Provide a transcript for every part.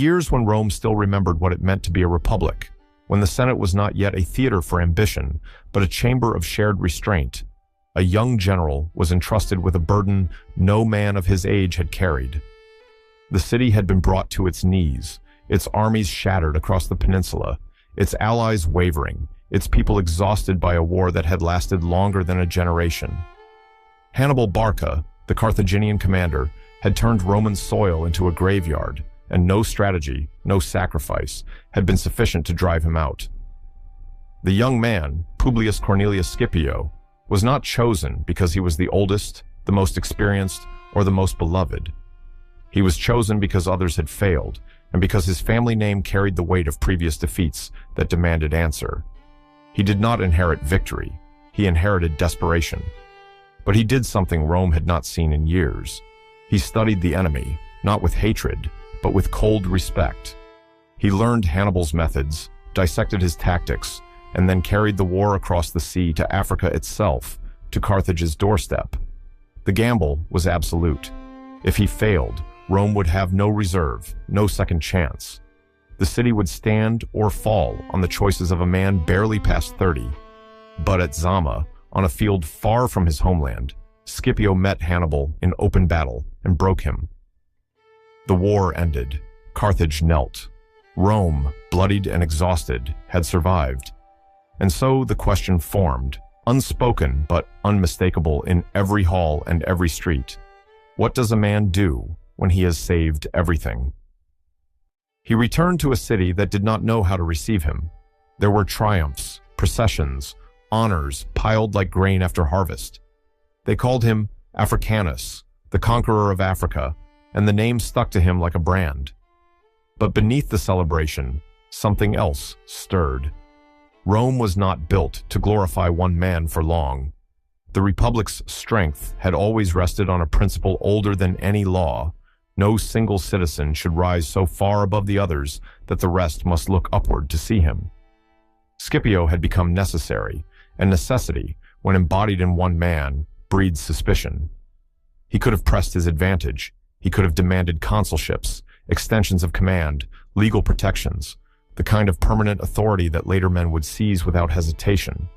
years when Rome still remembered what it meant to be a republic, when the Senate was not yet a theater for ambition, but a chamber of shared restraint, a young general was entrusted with a burden no man of his age had carried. The city had been brought to its knees, its armies shattered across the peninsula, its allies wavering, its people exhausted by a war that had lasted longer than a generation. Hannibal Barca, the Carthaginian commander, had turned Roman soil into a graveyard, and no strategy, no sacrifice, had been sufficient to drive him out. The young man, Publius Cornelius Scipio, was not chosen because he was the oldest, the most experienced, or the most beloved. He was chosen because others had failed, and because his family name carried the weight of previous defeats that demanded answer. He did not inherit victory, he inherited desperation. But he did something Rome had not seen in years. He studied the enemy, not with hatred, but with cold respect. He learned Hannibal's methods, dissected his tactics, and then carried the war across the sea to Africa itself, to Carthage's doorstep. The gamble was absolute. If he failed, Rome would have no reserve, no second chance. The city would stand or fall on the choices of a man barely past 30. But at Zama, on a field far from his homeland, Scipio met Hannibal in open battle and broke him. The war ended. Carthage knelt. Rome, bloodied and exhausted, had survived. And so the question formed, unspoken but unmistakable in every hall and every street. What does a man do when he has saved everything? He returned to a city that did not know how to receive him. There were triumphs, processions, honors piled like grain after harvest. They called him Africanus, the conqueror of Africa, and the name stuck to him like a brand. But beneath the celebration, something else stirred. Rome was not built to glorify one man for long. The Republic's strength had always rested on a principle older than any law. No single citizen should rise so far above the others that the rest must look upward to see him. Scipio had become necessary, and necessity, when embodied in one man, breeds suspicion. He could have pressed his advantage. He could have demanded consulships, extensions of command, legal protections, the kind of permanent authority that later men would seize without hesitation.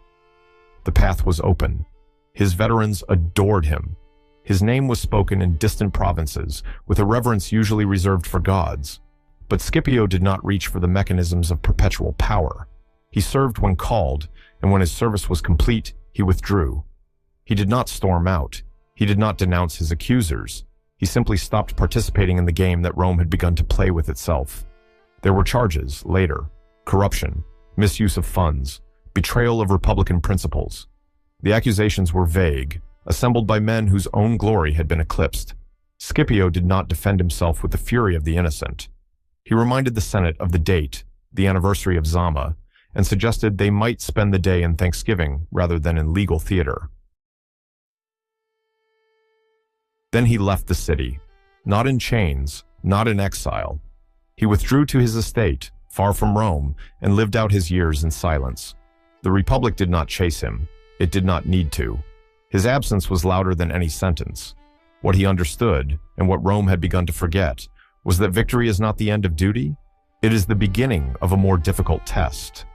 The path was open. His veterans adored him. His name was spoken in distant provinces, with a reverence usually reserved for gods. But Scipio did not reach for the mechanisms of perpetual power. He served when called, and when his service was complete, he withdrew. He did not storm out. He did not denounce his accusers. He simply stopped participating in the game that Rome had begun to play with itself. There were charges, later: corruption, misuse of funds, betrayal of republican principles. The accusations were vague, assembled by men whose own glory had been eclipsed. Scipio did not defend himself with the fury of the innocent. He reminded the Senate of the date, the anniversary of Zama, and suggested they might spend the day in Thanksgiving rather than in legal theater. Then he left the city, not in chains, not in exile. He withdrew to his estate, far from Rome, and lived out his years in silence. The Republic did not chase him. It did not need to. His absence was louder than any sentence. What he understood, and what Rome had begun to forget, was that victory is not the end of duty. It is the beginning of a more difficult test.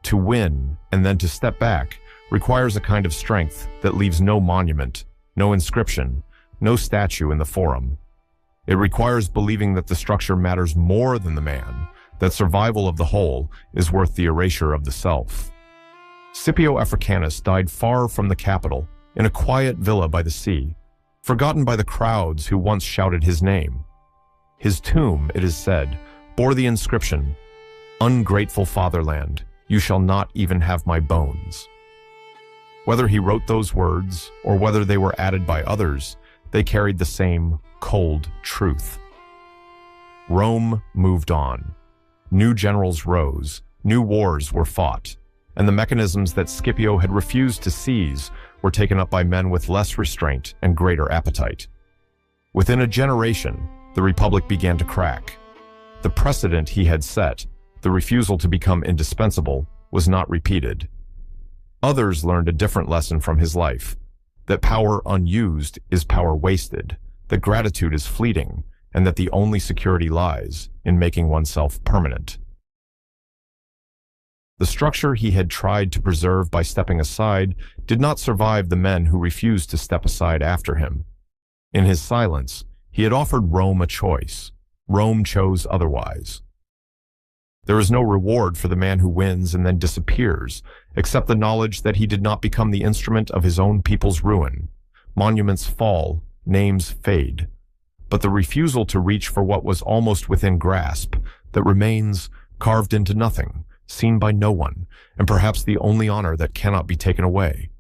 To win, and then to step back, requires a kind of strength that leaves no monument, no inscription, no statue in the forum. It requires believing that the structure matters more than the man, that survival of the whole is worth the erasure of the self. Scipio Africanus died far from the capital, in a quiet villa by the sea, forgotten by the crowds who once shouted his name. His tomb, it is said, bore the inscription, "Ungrateful fatherland, you shall not even have my bones." Whether he wrote those words, or whether they were added by others, they carried the same cold truth. Rome moved on. New generals rose, new wars were fought, and the mechanisms that Scipio had refused to seize were taken up by men with less restraint and greater appetite. Within a generation, the Republic began to crack. The precedent he had set, the refusal to become indispensable, was not repeated. Others learned a different lesson from his life, that power unused is power wasted, that gratitude is fleeting, and that the only security lies in making oneself permanent. The structure he had tried to preserve by stepping aside did not survive the men who refused to step aside after him. In his silence, he had offered Rome a choice. Rome chose otherwise. There is no reward for the man who wins and then disappears, except the knowledge that he did not become the instrument of his own people's ruin. Monuments fall, names fade, but the refusal to reach for what was almost within grasp, that remains carved into nothing, seen by no one, and perhaps the only honor that cannot be taken away.